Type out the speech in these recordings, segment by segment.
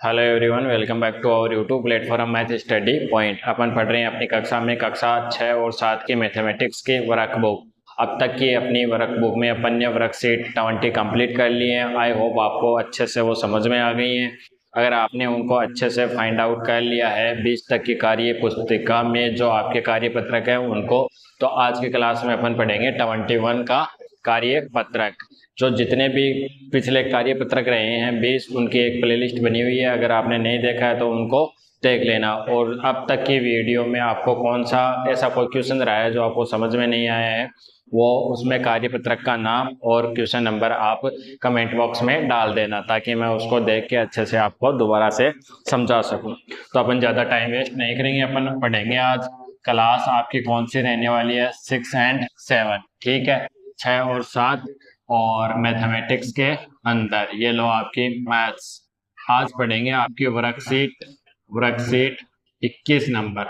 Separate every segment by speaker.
Speaker 1: Hello everyone, welcome back to our YouTube platform math study point. अपन पढ़ रहे हैं अपनी कक्षा में कक्षा 6 और 7 की मैथमेटिक्स की वर्कबुक। अब तक की अपनी वर्कबुक में अपन ने वर्कशीट 20 कंप्लीट कर लिए हैं। आई होप आपको अच्छे से वो समझ में आ गई हैं। अगर आपने उनको अच्छे से फाइंड आउट कर लिया है 20 तक की कार्य पुस्तिका में जो आपके कार्य पत्रक है उनको, तो आज की क्लास में अपन पढ़ेंगे 21 का कार्य पत्रक। जो जितने भी पिछले कार्य पत्रक रहे हैं 20, उनकी एक प्लेलिस्ट बनी हुई है। अगर आपने नहीं देखा है तो उनको देख लेना। और अब तक की वीडियो में आपको कौन सा ऐसा कोई क्वेश्चन रहा है जो आपको समझ में नहीं आया है, वो उसमें कार्य पत्रक का नाम और क्वेश्चन नंबर आप कमेंट बॉक्स में डाल देना, ताकि मैं उसको देख के अच्छे से आपको दोबारा से समझा सकूं। तो अपन ज़्यादा टाइम वेस्ट नहीं करेंगे, अपन पढ़ेंगे। आज क्लास आपकी कौन सी रहने वाली है? 6 एंड 7, ठीक है, 6 और 7। और मैथमेटिक्स के अंदर ये लो आपकी मैथ्स। आज पढ़ेंगे आपकी वर्कशीट वर्कशीट 21 नंबर।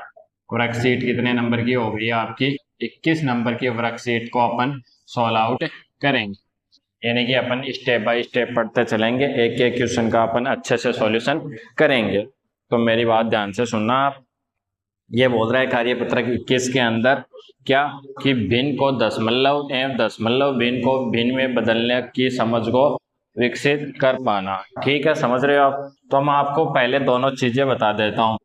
Speaker 1: वर्कशीट कितने नंबर की हो गई आपकी? 21 नंबर की वर्कशीट को अपन सॉल्व आउट करेंगे। यानी कि अपन स्टेप बाय स्टेप पढ़ते चलेंगे, एक एक क्वेश्चन का अपन अच्छे से सॉल्यूशन करेंगे। तो मेरी बात ध्यान से सुनना आप। ये बोल रहा है कार्य पत्रक 21 के अंदर क्या कि भिन्न को दशमलव एवं दशमलव भिन्न को भिन्न में बदलने की समझ को विकसित कर पाना। ठीक है, समझ रहे हो आप? तो मैं आपको पहले दोनों चीजें बता देता हूँ।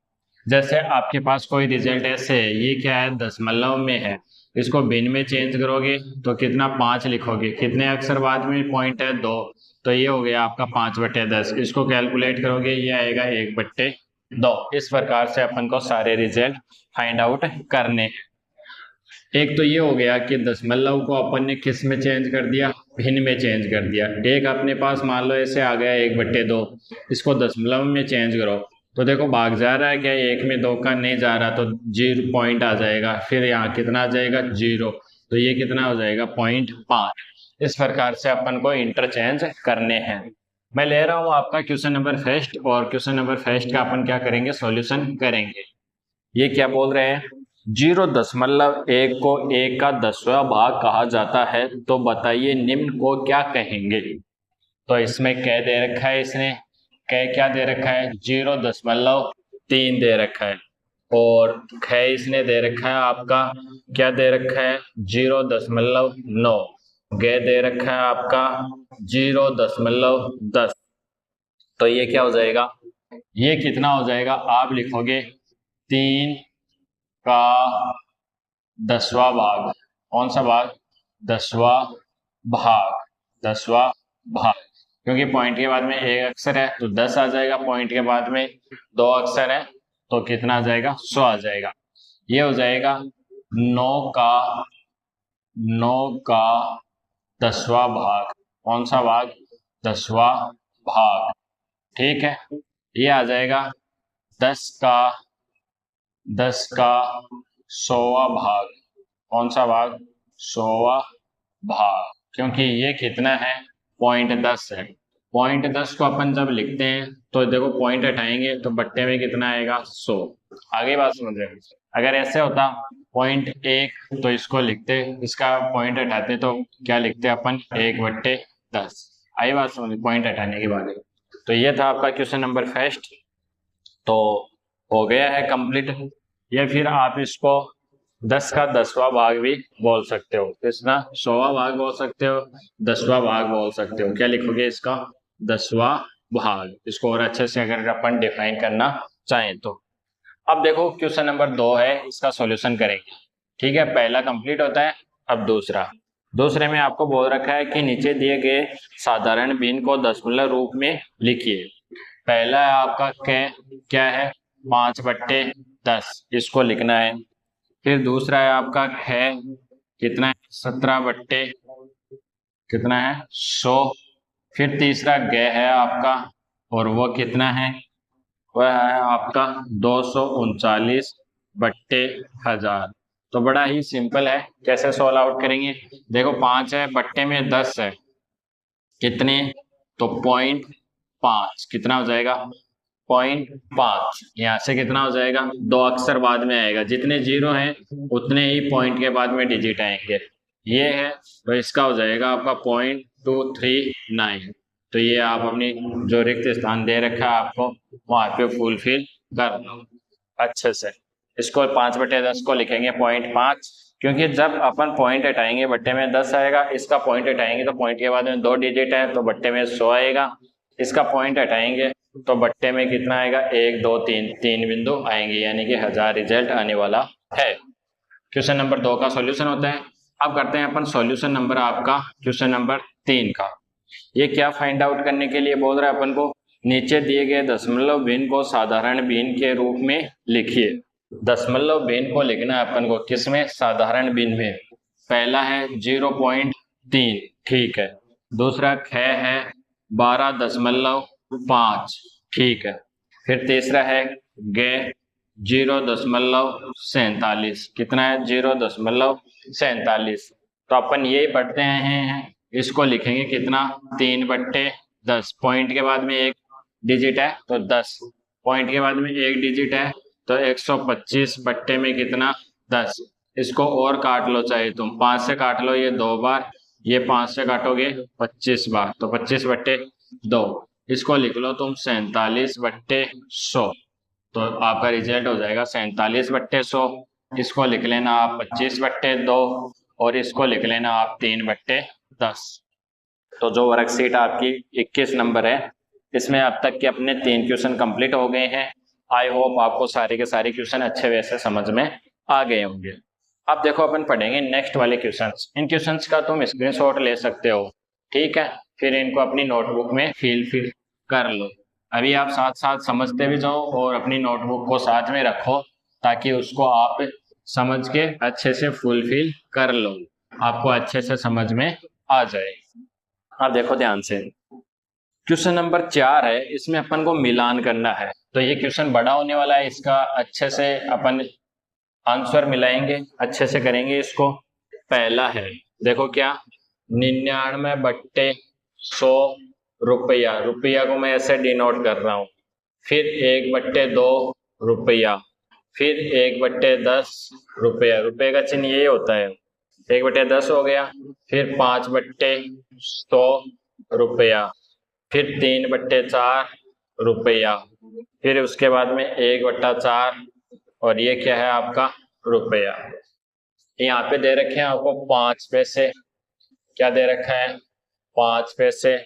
Speaker 1: जैसे आपके पास कोई रिजल्ट ऐसे है, ये क्या है? दशमलव में है। इसको भिन्न में चेंज करोगे तो कितना? 5 लिखोगे। कितने अक्षर बाद में पॉइंट है? 2। तो ये हो गया आपका 5/10। इसको कैलकुलेट करोगे, ये आएगा 1/2। इस प्रकार से अपन को सारे रिजल्ट फाइंड आउट करने हैं। एक तो ये हो गया कि दशमलव को अपन ने किस में चेंज कर दिया? भिन्न में चेंज कर दिया। एक अपने पास मान लो ऐसे आ गया 1/2, इसको दशमलव में चेंज करो तो देखो भाग जा रहा है क्या? 1 में 2 का नहीं जा रहा, तो 0 पॉइंट आ जाएगा। फिर यहाँ कितना आ जाएगा? 0। तो ये कितना हो जाएगा? 0.5। इस प्रकार से अपन को इंटरचेंज करने हैं। मैं ले रहा हूँ आपका क्वेश्चन नंबर फर्स्ट, और क्वेश्चन नंबर फर्स्ट का अपन क्या करेंगे? सॉल्यूशन करेंगे। ये क्या बोल रहे हैं? 0.1 को 1 का 10वां भाग कहा जाता है, तो बताइए निम्न को क्या कहेंगे? तो इसमें क्या दे रखा है? इसने क्या दे रखा है? 0.3 दे रखा है। और इसने दे रखा है आपका, क्या दे रखा है? 0.9। दे रखा है आपका 0.10। तो ये क्या हो जाएगा? ये कितना हो जाएगा? आप लिखोगे 3 का 10वां भाग। कौन सा भाग? 10वां भाग। 10वां भाग, क्योंकि पॉइंट के बाद में एक अक्षर है तो 10 आ जाएगा। पॉइंट के बाद में 2 अक्षर है तो कितना आ जाएगा? 100 आ जाएगा। ये हो जाएगा 9 का 10वां भाग। कौन सा भाग? 10वां भाग। ठीक है, ये आ जाएगा 10 का 100वां भाग। कौन सा भाग? 100वां भाग, क्योंकि ये कितना है? 0.10 है। 0.10 को अपन जब लिखते हैं तो देखो पॉइंट हटाएंगे तो बट्टे में कितना आएगा? 100। आगे बात समझ रहे हो? अगर ऐसे होता 0.1 तो इसको लिखते, इसका पॉइंट हटाते तो क्या लिखते अपन? 1/10। आई बात समझ? पॉइंट हटाने के बाद। तो ये था आपका क्वेश्चन नंबर फर्स्ट। तो हो गया है कंप्लीट। या फिर आप इसको 10 का 10वां भाग भी बोल सकते हो। कितना? 100वां भाग बोल सकते हो, 10वां भाग बोल सकते हो। क्या लिखोगे इसका? 10वां भाग। इसको और अच्छे से अगर अपन डिफाइन करना चाहें तो। अब देखो क्वेश्चन नंबर 2 है, इसका सॉल्यूशन करेंगे। ठीक है, पहला कंप्लीट होता है। अब दूसरे में आपको बोल रखा है कि नीचे दिए गए साधारण भिन्न को दशमलव रूप में लिखिए। पहला है आपका क्या है? 5/10, इसको लिखना है। फिर दूसरा है आपका कितना है? 17 कितना है? 100। फिर तीसरा है आपका, और वो कितना है? वह है आपका 239/1000। तो बड़ा ही सिंपल है, कैसे सॉल्व आउट करेंगे? देखो 5 है, बट्टे में 10 है, कितने? तो 0.5। कितना हो जाएगा? 0.5। यहाँ से कितना हो जाएगा? 2 अक्षर बाद में आएगा। जितने जीरो हैं उतने ही पॉइंट के बाद में डिजिट आएंगे। ये है, तो इसका हो जाएगा आपका 0.239। तो ये आप अपनी जो रिक्त स्थान दे रखा है आपको वहाँ पे फुलफिल कर लो अच्छे से। इसको 5/10 को लिखेंगे 0.5, क्योंकि जब अपन पॉइंट हटाएंगे बट्टे में 10 आएगा, इसका पॉइंट हटाएंगे तो पॉइंट के बाद में 2 डिजिट है तो बट्टे में 100 आएगा, इसका पॉइंट हटाएंगे तो बट्टे में कितना आएगा 1 2 3 3 बिंदु आएंगे, यानी कि 1000 रिजल्ट आने वाला है। क्वेश्चन नंबर 2 का सॉल्यूशन होता है। अब करते हैं अपन सॉल्यूशन नंबर आपका क्वेश्चन नंबर 3 का। ये क्या फाइंड आउट करने के लिए बोल रहा है अपन को, नीचे दिए गए दशमलव भिन्न को साधारण भिन्न के रूप में लिखिए। दशमलव भिन्न को लिखना है अपन को किसमें, साधारण भिन्न में। पहला है 0.3, ठीक है। दूसरा ख है 12.5, ठीक है। फिर तीसरा है ग 0.47, कितना है 0.47। तो अपन ये पढ़ते हैं, इसको लिखेंगे कितना 3/10। पॉइंट के बाद में एक डिजिट है तो 10, पॉइंट के बाद में एक डिजिट है तो 125 बट्टे में कितना 10। इसको और काट लो, चाहे तुम 5 से काट लो, ये 2 बार, ये 5 से काटोगे 25 बार, तो 25/2। इसको लिख लो तुम 47/100, तो आपका रिजल्ट हो जाएगा 47/100। इसको लिख लेना आप 25/2 और इसको लिख लेना आप 3/10। तो जो वर्कशीट आपकी 21 नंबर है, इसमें अब तक के अपने 3 क्वेश्चन कंप्लीट हो गए हैं। आई होप आपको सारे के सारे क्वेश्चन अच्छे वैसे समझ में आ गए होंगे। अब देखो अपन पढ़ेंगे नेक्स्ट वाले क्वेश्चंस। इन क्वेश्चंस का तुम स्क्रीनशॉट ले सकते हो, ठीक है। फिर इनको अपनी नोटबुक में फिल कर लो। अभी आप साथ साथ समझते भी जाओ और अपनी नोटबुक को साथ में रखो ताकि उसको आप समझ के अच्छे से फुलफिल कर लो, आपको अच्छे से समझ में आ जाए। अब देखो ध्यान से, क्वेश्चन नंबर 4 है, इसमें अपन को मिलान करना है। तो ये क्वेश्चन बड़ा होने वाला है, इसका अच्छे से अपन आंसर मिलाएंगे, अच्छे से करेंगे इसको। पहला है देखो क्या, 99/100 रुपया, रुपया को मैं ऐसे डिनोट कर रहा हूँ। फिर 1/2 रुपया, फिर 1/10 रुपया, रुपये का चिन्ह ये होता है, 1/10 हो गया। फिर 5/100 रुपया, फिर 3/4 रुपया, फिर उसके बाद में 1/4, और ये क्या है आपका रुपया। यहाँ पे दे रखे हैं आपको 5 पैसे, क्या दे रखा है 5 पैसे।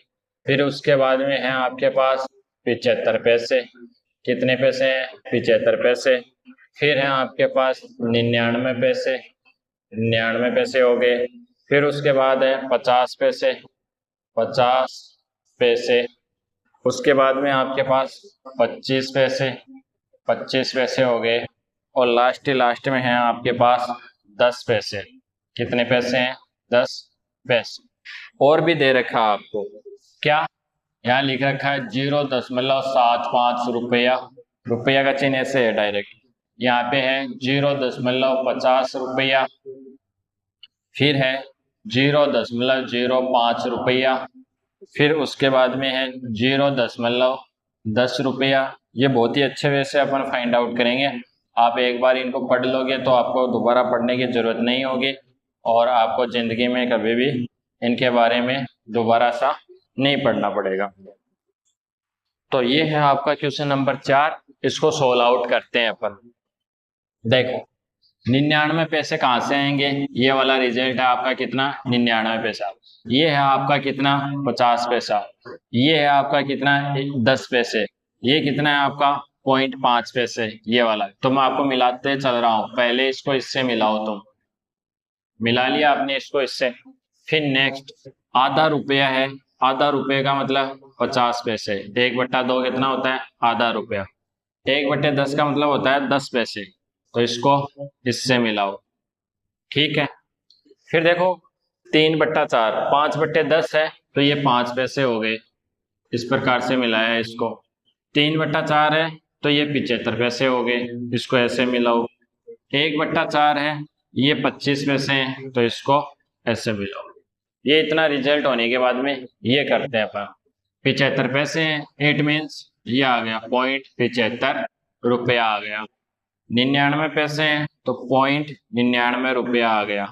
Speaker 1: फिर उसके बाद में है आपके पास 75 पैसे, कितने पैसे हैं 75 पैसे। फिर है आपके पास 99 पैसे, 99 पैसे हो गए। फिर उसके बाद है 50 पैसे, 50 पैसे। उसके बाद में आपके पास 25 पैसे, 25 पैसे हो गए। और लास्ट में है आपके पास 10 पैसे, कितने पैसे हैं 10 पैसे। और भी दे रखा है आपको, क्या यहाँ लिख रखा है 0.75 रुपया, रुपया का चिन्ह ऐसे है डायरेक्ट। यहाँ पे है 0.50 रुपया, फिर है 0.05 रुपया, फिर उसके बाद में है 0.10 रुपया। ये बहुत ही अच्छे वे से अपन फाइंड आउट करेंगे। आप एक बार इनको पढ़ लोगे तो आपको दोबारा पढ़ने की जरूरत नहीं होगी, और आपको जिंदगी में कभी भी इनके बारे में दोबारा सा नहीं पढ़ना पड़ेगा। तो ये है आपका क्वेश्चन नंबर 4, इसको सोल्व आउट करते हैं अपन। देखो 99 पैसे कहाँ से आएंगे, ये वाला रिजल्ट है आपका कितना 99 पैसा। ये है आपका कितना 50 पैसा, ये है आपका कितना 10 पैसे, ये कितना है आपका 0.5 पैसे, ये वाला। तो मैं आपको मिलाते चल रहा हूँ, पहले इसको इससे मिलाओ, तुम मिला लिया आपने इसको इससे। फिर नेक्स्ट आधा रुपया है, आधा रुपये का मतलब 50 पैसे, 1/2 कितना होता है आधा रुपया, 1/10 का मतलब होता है 10 पैसे, तो इसको इससे मिलाओ, ठीक है। फिर देखो 3/4, 5/10 है तो ये 5 पैसे हो गए, इस प्रकार से मिलाया इसको। 3/4 है तो ये 75 पैसे हो गए, इसको ऐसे मिलाओ। 1/4 है ये 25 पैसे हैं तो इसको ऐसे मिलाओ। ये इतना रिजल्ट होने के बाद में ये करते हैं अपन, 75 पैसे हैं, इट मीन्स ये आ गया 0.75 रुपया आ गया। 99 पैसे हैं तो 0.99 रुपया आ गया।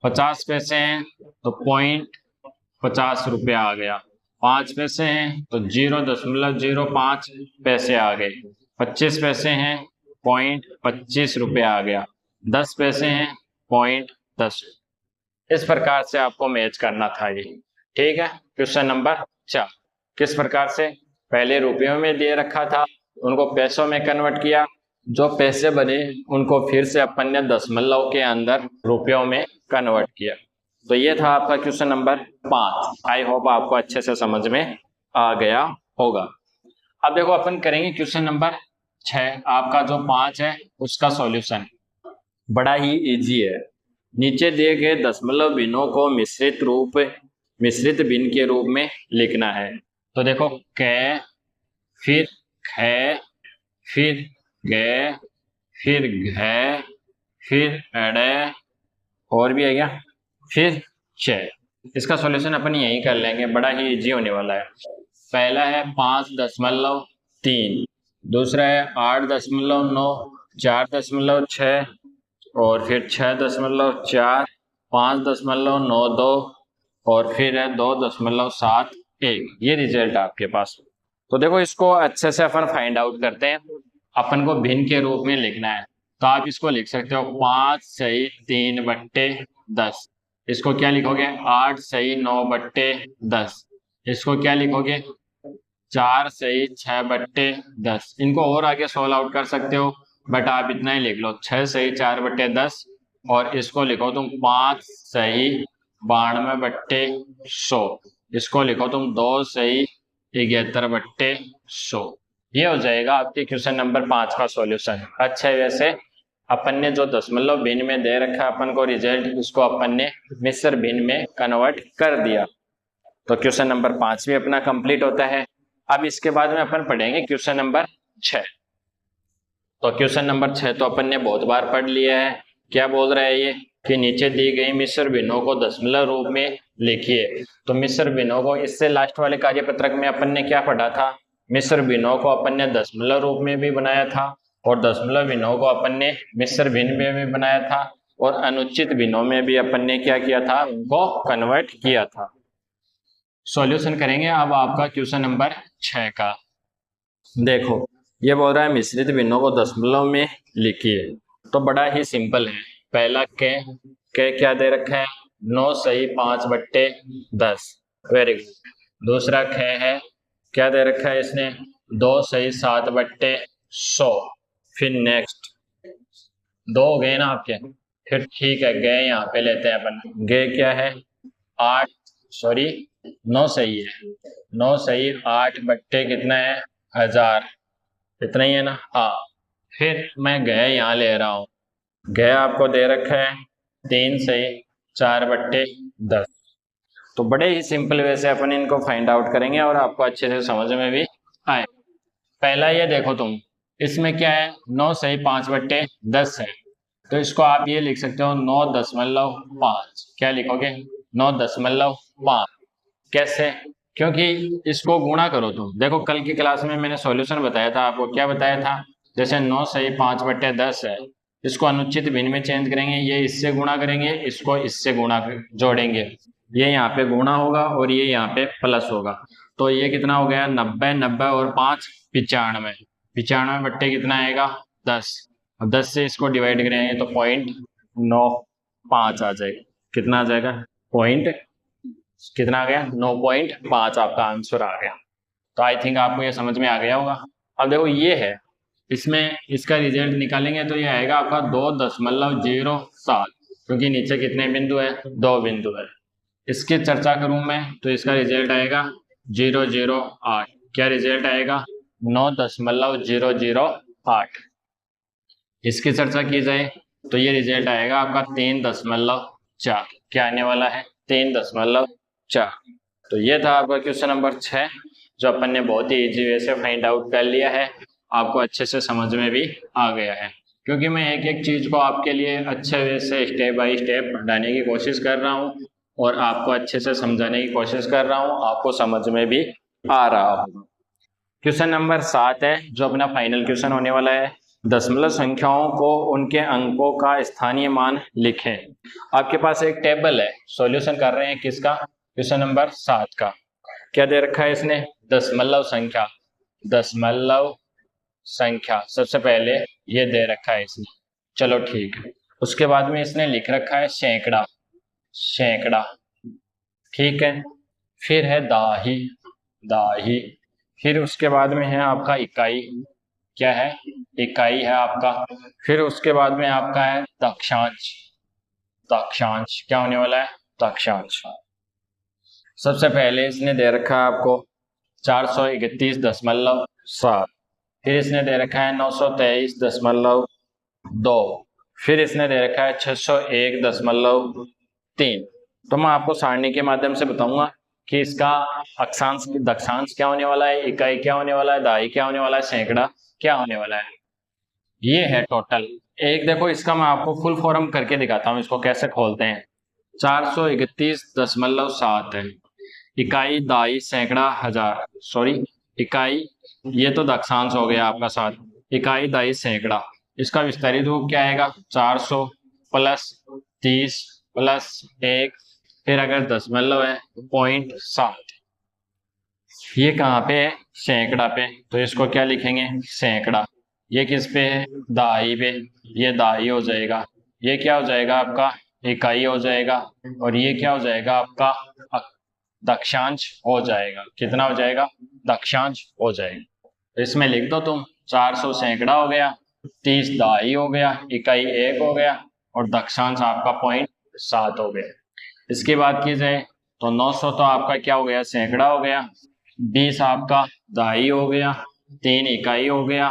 Speaker 1: 50 पैसे हैं तो 0.50 रुपया आ गया। 5 पैसे हैं तो 0.05 पैसे आ गए। 25 पैसे हैं 0.25 रुपये आ गया। 10 पैसे हैं 0.10। इस प्रकार से आपको मैच करना था ये। ठीक है। क्वेश्चन नंबर 4 किस प्रकार से, पहले रुपयों में दे रखा था, उनको पैसों में कन्वर्ट किया, जो पैसे बने उनको फिर से अपन ने दशमलव के अंदर रुपयों में कन्वर्ट किया। तो ये था आपका क्वेश्चन नंबर 5। आई होप आपको अच्छे से समझ में आ गया होगा। अब देखो अपन करेंगे क्वेश्चन नंबर 6। आपका जो 5 है उसका सॉल्यूशन बड़ा ही इजी है। नीचे दिए गए दशमलव भिन्नों को मिश्रित भिन्न के रूप में लिखना है। तो देखो क, फिर ख, फिर ग, फिर घ, फिर अड़, और भी है क्या, फिर च। इसका सॉल्यूशन अपन यही कर लेंगे, बड़ा ही इजी होने वाला है। पहला है 5.3, दूसरा है 8.9, 4.6 और फिर 6.4, 5.92 और फिर है 2.71। ये रिजल्ट आपके पास। तो देखो इसको अच्छे से अपन फाइंड आउट करते हैं। अपन को भिन्न के रूप में लिखना है तो आप इसको लिख सकते हो 5/3/10। इसको क्या लिखोगे 8/9/10। इसको क्या लिखोगे 4/6/10। इनको और आगे सोल्व आउट कर सकते हो बट आप इतना ही लिख लो 6/4/10 और इसको लिखो तुम 5/92/100। इसको लिखो तुम 2/71/100। ये हो जाएगा आपके क्वेश्चन नंबर 5 का सॉल्यूशन। अच्छा है, वैसे अपन ने जो दशमलव भिन्न में दे रखा है अपन को रिजल्ट, उसको अपन ने मिश्र भिन्न में कन्वर्ट कर दिया। तो क्वेश्चन नंबर 5 भी अपना कंप्लीट होता है। अब इसके बाद में अपन पढ़ेंगे क्वेश्चन नंबर 6। तो क्वेश्चन नंबर 6 तो अपन ने बहुत बार पढ़ लिया है। क्या बोल रहा है ये कि नीचे दी गई मिश्र भिन्नों को दशमलव रूप में लिखिए। तो मिश्र भिन्नों को, इससे लास्ट वाले कार्यपत्रक में अपन ने क्या पढ़ा था, मिश्र भिन्नों को अपन ने दशमलव रूप में भी बनाया था और दशमलव भिन्नों को अपन ने मिश्र भिन्न में भी बनाया था और अनुचित भिन्नों में भी अपन ने क्या किया था, उनको कन्वर्ट किया था। सॉल्यूशन करेंगे अब आपका क्वेश्चन नंबर 6 का। देखो ये बोल रहा है मिश्रित भिन्नों को दशमलव में लिखिए। तो बड़ा ही सिंपल है। पहला के क्या दे रखा है 9/5/10। Very good. दूसरा ख है, क्या दे रखा है इसने 2/7/100। फिर नेक्स्ट 2 हो गए ना आपके। फिर ठीक है गए यहाँ पे लेते हैं अपन। गए क्या है 9 सही है। 9 सही 8 कितना है 1000, इतना ही है ना। हाँ फिर मैं गए यहाँ ले रहा हूँ। गए आपको दे रखा है 3 सही 4/10। तो बड़े ही सिंपल वे से अपन इनको फाइंड आउट करेंगे और आपको अच्छे से समझ में भी आए। पहला ये देखो तुम, इसमें क्या है 9 सही 5/10 है। तो इसको आप ये लिख सकते हो 9.5। क्या लिखोगे 9.5। कैसे, क्योंकि इसको गुणा करो तुम। देखो कल की क्लास में मैंने सॉल्यूशन बताया था आपको। क्या बताया था, जैसे 9 सही 5/10 है, इसको अनुचित भिन्न में चेंज करेंगे, ये इससे गुणा करेंगे, इसको इससे गुणा जोड़ेंगे, ये यहाँ पे गुणा होगा और ये यहाँ पे प्लस होगा। तो ये कितना हो गया 90 और 5 95। 95 कितना आएगा 10। और 10 से इसको डिवाइड करेंगे तो 0.95 आ जाएगा। कितना आ जाएगा कितना आ गया 9.5 आपका आंसर आ गया। तो आई थिंक आपको ये समझ में आ गया होगा। अब देखो ये है, इसमें इसका रिजल्ट निकालेंगे तो ये आएगा आपका 2.07, क्योंकि नीचे कितने बिंदु है 2 बिंदु है। इसकी चर्चा करूं मैं तो इसका रिजल्ट आएगा 008। क्या रिजल्ट आएगा 9.008। इसकी चर्चा की जाए तो ये रिजल्ट आएगा आपका 3.4। क्या आने वाला है 3.4। तो ये था आपका क्वेश्चन नंबर 6 जो अपन ने बहुत ही इजी वे से फाइंड आउट कर लिया है। आपको अच्छे से समझ में भी आ गया है, क्योंकि मैं एक एक चीज को आपके लिए अच्छे वे से स्टेप बाय स्टेप पढ़ाने की कोशिश कर रहा हूँ और आपको अच्छे से समझाने की कोशिश कर रहा हूँ, आपको समझ में भी आ रहा होगा। क्वेश्चन नंबर 7 है जो अपना फाइनल क्वेश्चन होने वाला है। दशमलव संख्याओं को उनके अंकों का स्थानीय मान लिखें। आपके पास एक टेबल है, सॉल्यूशन कर रहे हैं किसका, क्वेश्चन नंबर 7 का। क्या दे रखा है इसने, दशमलव संख्या, दशमलव संख्या सबसे पहले ये दे रखा है इसने। चलो ठीक है, उसके बाद में इसने लिख रखा है सैकड़ा, सैकड़ा, ठीक है। फिर है दाही, दाही। फिर उसके बाद में है आपका इकाई, क्या है, इकाई है आपका। फिर उसके बाद में आपका है दक्षांश, दक्षांश क्या होने वाला है, दक्षांश। सबसे पहले इसने दे रखा है आपको 431.7, फिर इसने दे रखा है 923.2, फिर इसने दे रखा है 601.3। तो मैं आपको सारणी के माध्यम से बताऊंगा कि इसका अक्षांश दक्षांश क्या होने वाला है, इकाई क्या होने वाला है, दाई क्या होने वाला है, सैकड़ा क्या होने वाला है। ये है टोटल। एक देखो इसका मैं आपको फुल फॉर्म करके दिखाता हूँ, इसको कैसे खोलते हैं। 431.7 है, इकाई दाई सैकड़ा हजार, सॉरी इकाई, ये तो दक्षांश हो गया आपका साथ, इकाई दाई सैकड़ा। इसका विस्तारित रूप क्या आएगा, 400 प्लस 30 प्लस 1, फिर अगर दशमलव है 0.7। ये कहाँ पे है, सैकड़ा पे, तो इसको क्या लिखेंगे, सैकड़ा। ये किस पे है, दाई पे, ये दाई हो जाएगा। ये क्या हो जाएगा आपका, इकाई हो जाएगा। और ये क्या हो जाएगा आपका, दक्षांश हो जाएगा। कितना हो जाएगा, दक्षांश हो जाएगा। तो इसमें लिख दो तुम, 400 सैकड़ा हो गया, 30 दाई हो गया, इकाई 1 हो गया, और दक्षांश आपका 0.7 हो गया। इसकी बात की जाए तो 900 तो आपका क्या हो गया, सैकड़ा हो गया, 20 आपका दाई हो गया, 3 इकाई हो गया,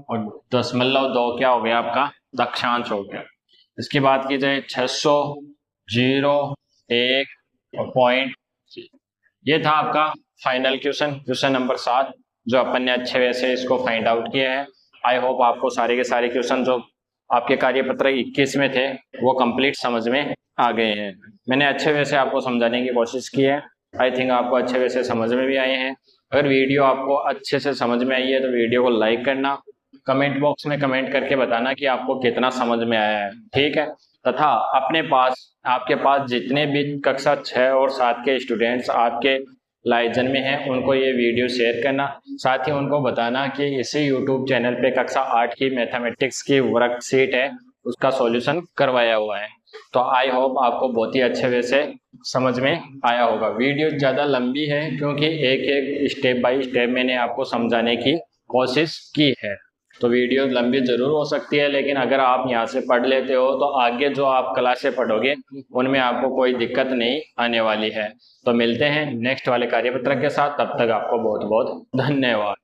Speaker 1: और 0.2 क्या हो गया आपका, दक्षांश हो गया। इसकी बात की जाए 600, 0, 1 और 0. ये था आपका फाइनल क्वेश्चन, क्वेश्चन नंबर 7, जो अपन ने अच्छे वे से इसको फाइंड आउट किया है। आई होप आपको सारे के सारे क्वेश्चन जो आपके कार्यपत्र 21 में थे वो कंप्लीट समझ में आ गए हैं। मैंने अच्छे वे से आपको समझाने की कोशिश की है। आई थिंक आपको अच्छे वे से समझ में भी आए हैं। अगर वीडियो आपको अच्छे से समझ में आई है तो वीडियो को लाइक करना, कमेंट बॉक्स में कमेंट करके बताना कि आपको कितना समझ में आया है, ठीक है। तथा अपने पास, आपके पास जितने भी कक्षा 6 और 7 के स्टूडेंट्स आपके लाइजन में हैं उनको ये वीडियो शेयर करना। साथ ही उनको बताना कि इसी यूट्यूब चैनल पे कक्षा 8 की मैथमेटिक्स की वर्कशीट है, उसका सॉल्यूशन करवाया हुआ है। तो आई होप आपको बहुत ही अच्छे वे से समझ में आया होगा। वीडियो ज़्यादा लंबी है क्योंकि एक एक स्टेप बाय स्टेप मैंने आपको समझाने की कोशिश की है। तो वीडियो लंबी जरूर हो सकती है, लेकिन अगर आप यहाँ से पढ़ लेते हो तो आगे जो आप क्लासें पढ़ोगे उनमें आपको कोई दिक्कत नहीं आने वाली है। तो मिलते हैं नेक्स्ट वाले कार्यपत्र के साथ, तब तक आपको बहुत बहुत धन्यवाद।